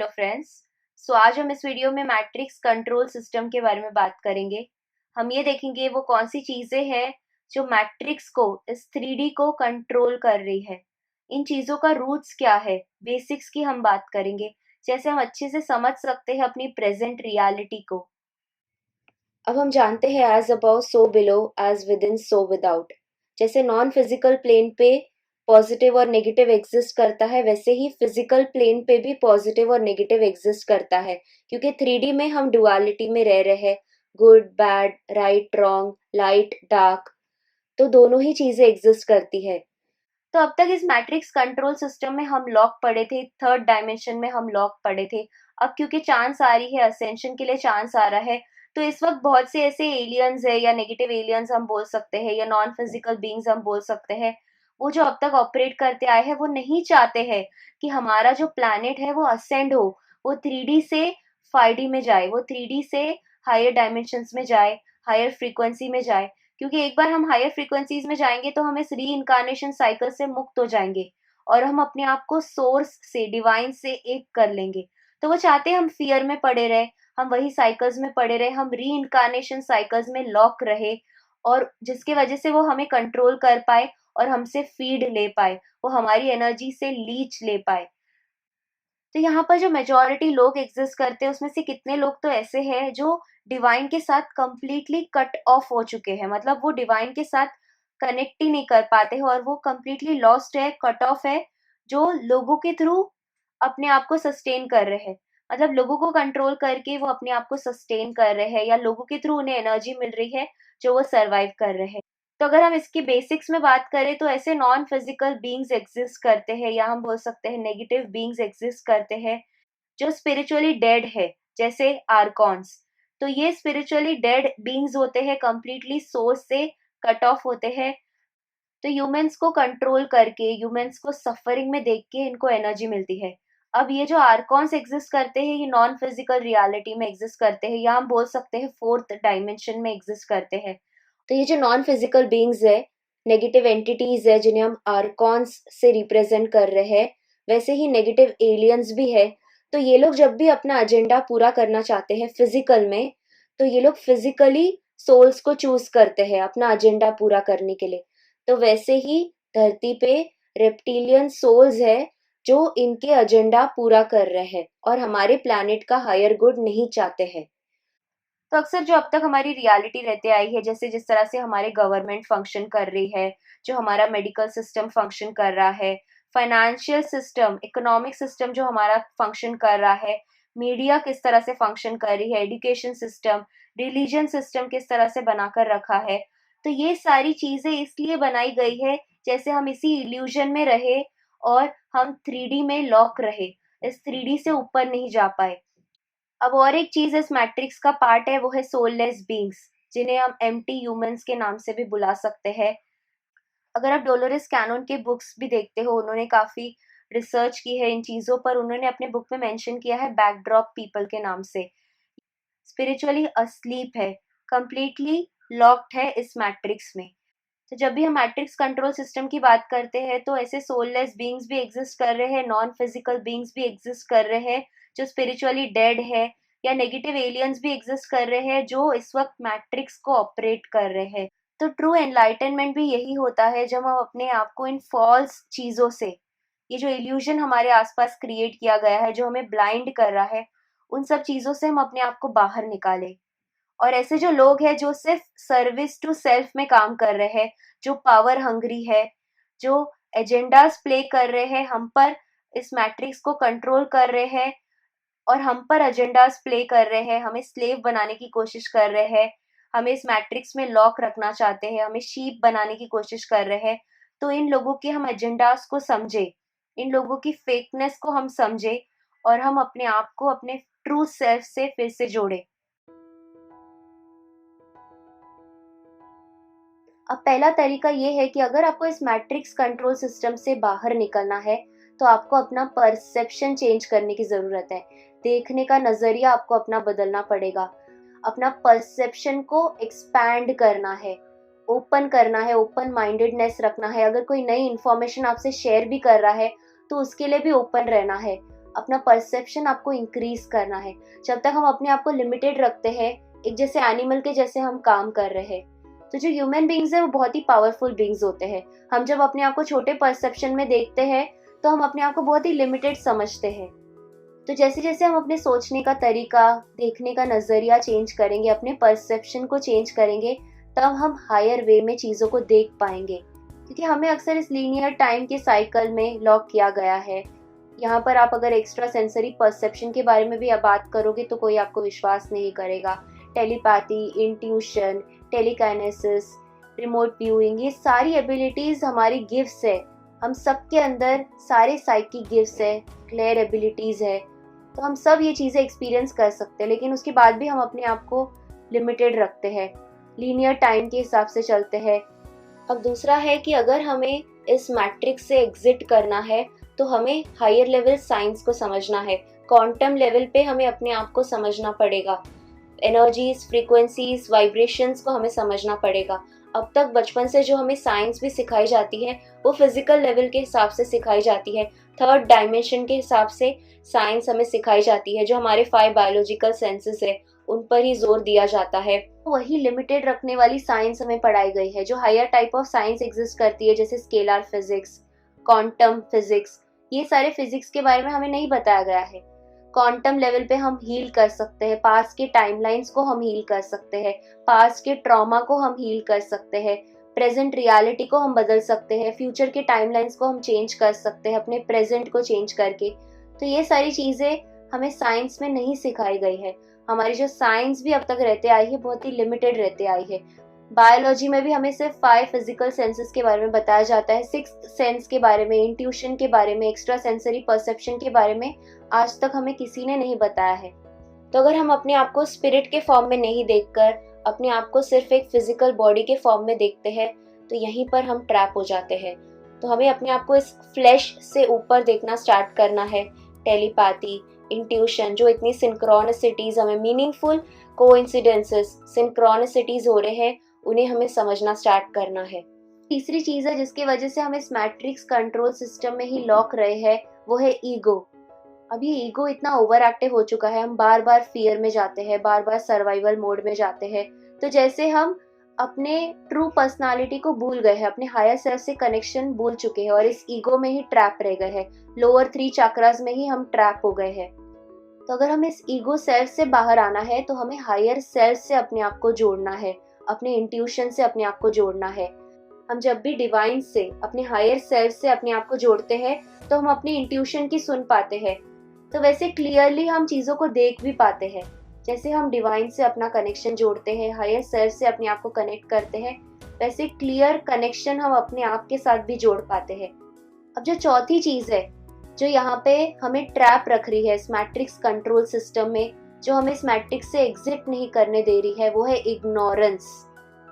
Hello friends. आज हम इस वीडियो में मैट्रिक्स कंट्रोल सिस्टम के बारे में बात करेंगे। हम ये देखेंगे वो कौन सी चीज़ें हैं जो मैट्रिक्स को, इस 3D को कंट्रोल कर रही है। इन चीज़ों का रूट्स क्या है, बेसिक्स की हम बात करेंगे, जैसे हम अच्छे से समझ सकते हैं अपनी प्रेजेंट रियलिटी को। अब हम जानते हैं as above so below, as within so without. जैसे नॉन फिजिकल प्लेन पे पॉजिटिव और नेगेटिव एग्जिस्ट करता है, वैसे ही फिजिकल प्लेन पे भी पॉजिटिव और नेगेटिव एग्जिस्ट करता है, क्योंकि 3D में हम डुअलिटी में रह रहे हैं, good bad, right wrong, light dark, तो दोनों ही चीजें एग्जिस्ट करती है। तो अब तक इस मैट्रिक्स कंट्रोल सिस्टम में हम लॉक पढ़े थे, थर्ड डायमेंशन में हम लॉक पढ़े थे। अब क्योंकि चांस आ रही है, असेंशन के लिए चांस आ रहा है, तो इस वक्त बहुत से ऐसे एलियंस है या नेगेटिव एलियंस हम बोल सकते हैं या नॉन फिजिकल बीइंग्स हम बोल सकते हैं, वो जो अब तक ऑपरेट करते आए हैं वो नहीं चाहते हैं कि हमारा जो प्लैनेट है वो असेंड हो, वो 3D से 5D में जाए, वो 3D से हायर डायमेंशंस में जाए, हायर फ्रीक्वेंसी में जाए। क्योंकि एक बार हम हायर फ्रीक्वेंसीज में जाएंगे तो हम इस री इनकारनेशन साइकिल से मुक्त हो जाएंगे और हम अपने आप को सोर्स से, डिवाइन से एक कर लेंगे। तो वो चाहते हैं हम फियर में पड़े रहे, हम वही साइकिल्स में पड़े रहे, हम री इनकारनेशन साइकिल्स में लॉक रहे, और जिसकी वजह से वो हमें कंट्रोल कर पाए और हमसे फीड ले पाए, वो हमारी एनर्जी से लीच ले पाए। तो यहाँ पर जो मेजॉरिटी लोग एग्जिस्ट करते हैं उसमें से कितने लोग तो ऐसे हैं जो डिवाइन के साथ कंप्लीटली कट ऑफ हो चुके हैं, मतलब वो डिवाइन के साथ कनेक्ट ही नहीं कर पाते हैं और वो कंप्लीटली लॉस्ट है, कट ऑफ है, जो लोगों के थ्रू अपने आप को सस्टेन कर रहे हैं। मतलब लोगों को कंट्रोल करके वो अपने आप को सस्टेन कर रहे हैं या लोगों के थ्रू उन्हें एनर्जी मिल रही है जो वो सरवाइव कर रहे हैं। तो अगर हम इसकी बेसिक्स में बात करें तो ऐसे नॉन फिजिकल बीइंग्स एग्जिस्ट करते हैं, या हम बोल सकते हैं नेगेटिव बीइंग्स एग्जिस्ट करते हैं जो स्पिरिचुअली डेड है, जैसे आर्कॉन्स। तो ये स्पिरिचुअली डेड बीइंग्स होते हैं, कंप्लीटली सोर्स से कट ऑफ होते हैं। तो ह्यूमंस को कंट्रोल करके, ह्यूमंस को सफरिंग में देख के इनको एनर्जी मिलती है। अब ये जो आर्कॉन्स एग्जिस्ट करते हैं ये नॉन फिजिकल रियलिटी में एग्जिस्ट करते हैं, या हम बोल सकते हैं फोर्थ डायमेंशन में एग्जिस्ट करते हैं। तो ये जो नॉन फिजिकल बीइंग्स है, नेगेटिव एंटिटीज है, जिन्हें हम आर्कॉन्स से रिप्रेजेंट कर रहे हैं, वैसे ही नेगेटिव एलियंस भी है। तो ये लोग जब भी अपना एजेंडा पूरा करना चाहते हैं फिजिकल में, तो ये लोग फिजिकली सोल्स को चूज करते हैं अपना एजेंडा पूरा करने के लिए। तो वैसे ही धरती पे रेप्टिलियन सोल्स है जो इनके एजेंडा पूरा कर रहे हैं और हमारे प्लैनेट का हायर गुड नहीं चाहते हैं। तो अक्सर जो अब तक हमारी रियलिटी रहते आई है, जैसे जिस तरह से हमारे गवर्नमेंट फंक्शन कर रही है, जो हमारा मेडिकल सिस्टम फंक्शन कर रहा है, फाइनेंशियल सिस्टम, इकोनॉमिक सिस्टम जो हमारा फंक्शन कर रहा है, मीडिया किस तरह से फंक्शन कर रही है, एजुकेशन सिस्टम, रिलीजन सिस्टम किस तरह से बनाकर रखा है, तो ये सारी चीजें इसलिए बनाई गई है जैसे हम इसी इल्यूजन में रहे और हम 3D में लॉक रहे, इस 3D से ऊपर नहीं जा पाए। अब और एक चीज इस मैट्रिक्स का पार्ट है, वो है सोललेस बीइंग्स, जिन्हें हम एम्प्टी ह्यूमंस के नाम से भी बुला सकते हैं। अगर आप डोलोरेस कैनन के बुक्स भी देखते हो, उन्होंने काफी रिसर्च की है इन चीजों पर। उन्होंने अपने बुक में मेंशन किया है बैकड्रॉप पीपल के नाम से। स्पिरिचुअली अस्लीप है, कंप्लीटली लॉक्ड है इस मैट्रिक्स में। तो जब भी हम मैट्रिक्स कंट्रोल सिस्टम की बात करते हैं तो ऐसे सोललेस बीइंग्स भी एग्जिस्ट कर रहे हैं, नॉन फिजिकल बीइंग्स भी एग्जिस्ट कर रहे हैं जो स्पिरिचुअली डेड है, या नेगेटिव एलियंस भी एग्जिस्ट कर रहे हैं जो इस वक्त मैट्रिक्स को ऑपरेट कर रहे हैं। तो ट्रू एनलाइटनमेंट भी यही होता है जब हम अपने आप को इन फॉल्स चीजों से, ये जो इल्यूजन हमारे आसपास क्रिएट किया गया है जो हमें ब्लाइंड कर रहा है, उन सब चीजों से हम अपने आप को बाहर निकालें। और ऐसे जो लोग हैं जो सिर्फ सर्विस टू सेल्फ में काम कर रहे हैं, जो पावर हंग्री है, जो एजेंडाज प्ले कर रहे हैं हम पर, इस मैट्रिक्स को कंट्रोल कर रहे हैं और हम पर एजेंडाज प्ले कर रहे हैं, हमें स्लेव बनाने की कोशिश कर रहे हैं, हमें इस मैट्रिक्स में लॉक रखना चाहते हैं, हमें शीप बनाने की कोशिश कर रहे हैं। तो इन लोगों के हम एजेंडाज को समझे, इन लोगों की फेकनेस को हम समझे और हम अपने आप को अपने ट्रू सेल्फ से फिर से जोड़े। अब पहला तरीका ये है कि अगर आपको इस मैट्रिक्स कंट्रोल सिस्टम से बाहर निकलना है तो आपको अपना परसेप्शन चेंज करने की ज़रूरत है। देखने का नज़रिया आपको अपना बदलना पड़ेगा। अपना परसेप्शन को एक्सपैंड करना है, ओपन करना है, ओपन माइंडेडनेस रखना है। अगर कोई नई इन्फॉर्मेशन आपसे शेयर भी कर रहा है तो उसके लिए भी ओपन रहना है। अपना परसेप्शन आपको इंक्रीज करना है। जब तक हम अपने आप को लिमिटेड रखते हैं, एक जैसे एनिमल के जैसे हम काम कर रहे हैं। तो जो ह्यूमन बींग्स है वो बहुत ही पावरफुल बींग्स होते हैं। हम जब अपने आप को छोटे परसेप्शन में देखते हैं तो हम अपने आप को बहुत ही लिमिटेड समझते हैं। तो जैसे जैसे हम अपने सोचने का तरीका, देखने का नजरिया चेंज करेंगे, अपने परसेप्शन को चेंज करेंगे, तब हम हायर वे में चीजों को देख पाएंगे। क्योंकि हमें अक्सर इस लीनियर टाइम के साइकिल में लॉक किया गया है। यहाँ पर आप अगर एक्स्ट्रा सेंसरी परसेप्शन के बारे में भी आप बात करोगे तो कोई आपको विश्वास नहीं करेगा। टेलीपैथी, इंट्यूशन, टेलीकाइनेसिस, रिमोट व्यूइंग, ये सारी एबिलिटीज हमारी गिफ्ट्स है। हम सबके अंदर सारे साइकिक गिफ्ट्स है, क्लियर एबिलिटीज है। तो हम सब ये चीज़ें एक्सपीरियंस कर सकते हैं, लेकिन उसके बाद भी हम अपने आप को लिमिटेड रखते हैं, लीनियर टाइम के हिसाब से चलते हैं। अब दूसरा है कि अगर हमें इस मैट्रिक्स से एग्जिट करना है तो हमें हायर लेवल साइंस को समझना है। क्वांटम लेवल पे हमें अपने आप को समझना पड़ेगा। एनर्जीज, फ्रीक्वेंसीज, वाइब्रेशंस को हमें समझना पड़ेगा। अब तक बचपन से जो हमें साइंस भी सिखाई जाती है वो फिजिकल लेवल के हिसाब से सिखाई जाती है, थर्ड डायमेंशन के हिसाब से साइंस हमें सिखाई जाती है। जो हमारे 5 बायोलॉजिकल सेंसेस है उन पर ही जोर दिया जाता है। वही लिमिटेड रखने वाली साइंस हमें पढ़ाई गई है। जो higher type of science exist करती है, जैसे स्केलर फिजिक्स, क्वांटम फिजिक्स, ये सारे फिजिक्स के बारे में हमें नहीं बताया गया है। क्वांटम लेवल पे हम हील कर सकते हैं, पास्ट के टाइमलाइंस को हम हील कर सकते हैं, पास्ट के ट्रॉमा को हम हील कर सकते हैं, प्रेजेंट रियलिटी को हम बदल सकते हैं, फ्यूचर के टाइमलाइंस को हम चेंज कर सकते हैं अपने प्रेजेंट को चेंज करके। तो ये सारी चीज़ें हमें साइंस में नहीं सिखाई गई है। हमारी जो साइंस भी अब तक रहते आई है बहुत ही लिमिटेड रहते आई है। बायोलॉजी में भी हमें सिर्फ 5 फिजिकल सेंसेस के बारे में बताया जाता है, 6th सेंस के बारे में, इंट्यूशन के बारे में, एक्स्ट्रा सेंसरी परसेप्शन के बारे में आज तक हमें किसी ने नहीं बताया है। तो अगर हम अपने आप को स्पिरिट के फॉर्म में नहीं देखकर अपने आप को सिर्फ एक फिजिकल बॉडी के फॉर्म में देखते हैं तो यहीं पर हम ट्रैप हो जाते हैं। तो हमें अपने आप को इस फ्लैश से ऊपर देखना स्टार्ट करना है। टेलीपैथी, इंट्यूशन, जो इतनी सिंक्रोनिसिटीज हमें, मीनिंगफुल कोइंसिडेंसेस, सिंक्रोनिसिटीज हो रहे हैं, उन्हें हमें समझना स्टार्ट करना है। तीसरी चीज है जिसकी वजह से हम इस मैट्रिक्स कंट्रोल सिस्टम में ही लॉक रहे हैं, वो है ईगो। अब ये ईगो इतना ओवर एक्टिव हो चुका है, हम बार बार फियर में जाते हैं, बार बार सर्वाइवल मोड में जाते हैं। तो जैसे हम अपने ट्रू पर्सनालिटी को भूल गए हैं, अपने हायर सेल्फ से कनेक्शन भूल चुके हैं और इस ईगो में ही ट्रैप रह गए हैं, लोअर 3 चक्रास में ही हम ट्रैप हो गए हैं। तो अगर हमें इस ईगो सेल्फ से बाहर आना है तो हमें हायर सेल्फ से अपने आप को जोड़ना है, अपने इंट्यूशन से अपने आप को जोड़ना है। हम जब भी डिवाइन से, अपने हायर सेल्फ से अपने आप को जोड़ते हैं तो हम अपनी इंट्यूशन की सुन पाते हैं। तो वैसे क्लियरली हम चीज़ों को देख भी पाते हैं। जैसे हम डिवाइन से अपना कनेक्शन जोड़ते हैं, हायर सेल्फ से अपने आप को कनेक्ट करते हैं, वैसे क्लियर कनेक्शन हम अपने आप के साथ भी जोड़ पाते हैं। अब जो चौथी चीज़ है जो यहाँ पे हमें ट्रैप रख रही है इस मैट्रिक्स कंट्रोल सिस्टम में, जो हमें इस मैट्रिक्स से एग्जिट नहीं करने दे रही है, वो है इग्नोरेंस।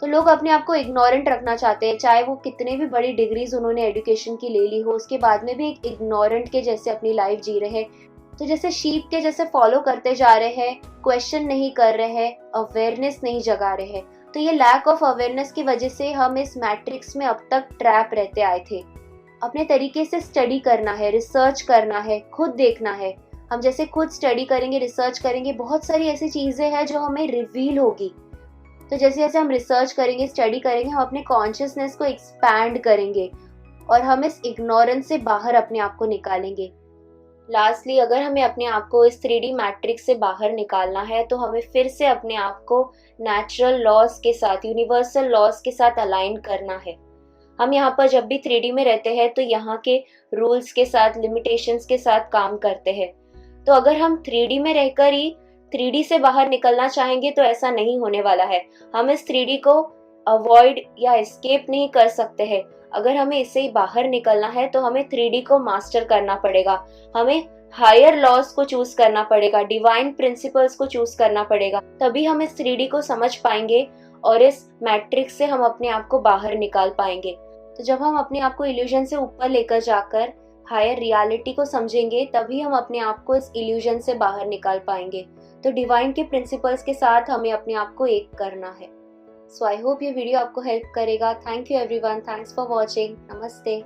तो लोग अपने आप को इग्नोरेंट रखना चाहते हैं, चाहे वो कितने भी बड़ी डिग्रीज उन्होंने एजुकेशन की ले ली हो, उसके बाद में भी एक इग्नोरेंट के जैसे अपनी लाइफ जी रहे हैं। तो जैसे शीप के जैसे फॉलो करते जा रहे हैं, क्वेश्चन नहीं कर रहे हैं, अवेयरनेस नहीं जगा रहे हैं। तो ये लैक ऑफ अवेयरनेस की वजह से हम इस मैट्रिक्स में अब तक ट्रैप रहते आए थे। अपने तरीके से स्टडी करना है, रिसर्च करना है, खुद देखना है। हम जैसे खुद स्टडी करेंगे, रिसर्च करेंगे, बहुत सारी ऐसी चीज़ें हैं जो हमें रिवील होगी। तो जैसे जैसे हम रिसर्च करेंगे, स्टडी करेंगे, हम अपने कॉन्शियसनेस को एक्सपैंड करेंगे और हम इस इग्नोरेंस से बाहर अपने आप को निकालेंगे। लास्टली, अगर हमें अपने आप को इस 3D मैट्रिक्स से बाहर निकालना है तो हमें फिर से अपने आप को नेचुरल लॉज के साथ, यूनिवर्सल लॉज के साथ अलाइन करना है। हम यहाँ पर जब भी 3D में रहते हैं तो यहाँ के रूल्स के साथ, लिमिटेशंस के साथ काम करते हैं। तो अगर हम 3D में रहकर ही 3D से बाहर निकलना चाहेंगे तो ऐसा नहीं होने वाला है। हम इस 3D को अवॉइड या एस्केप नहीं कर सकते हैं। अगर हमें इससे ही बाहर निकलना है तो हमें 3D को मास्टर करना पड़ेगा, हमें हायर लॉज को चूज करना पड़ेगा, डिवाइन प्रिंसिपल्स को चूज करना पड़ेगा। तभी हम इस 3D को समझ पाएंगे और इस मैट्रिक्स से हम अपने आप को बाहर निकाल पाएंगे। तो जब हम अपने आप को इल्यूजन से ऊपर लेकर जाकर हायर रियलिटी को समझेंगे तभी हम अपने आप को इस इल्यूजन से बाहर निकाल पाएंगे। तो डिवाइन के प्रिंसिपल्स के साथ हमें अपने आप को एक करना है। सो आई होप ये वीडियो आपको हेल्प करेगा। Thank you everyone, thanks for watching, नमस्ते।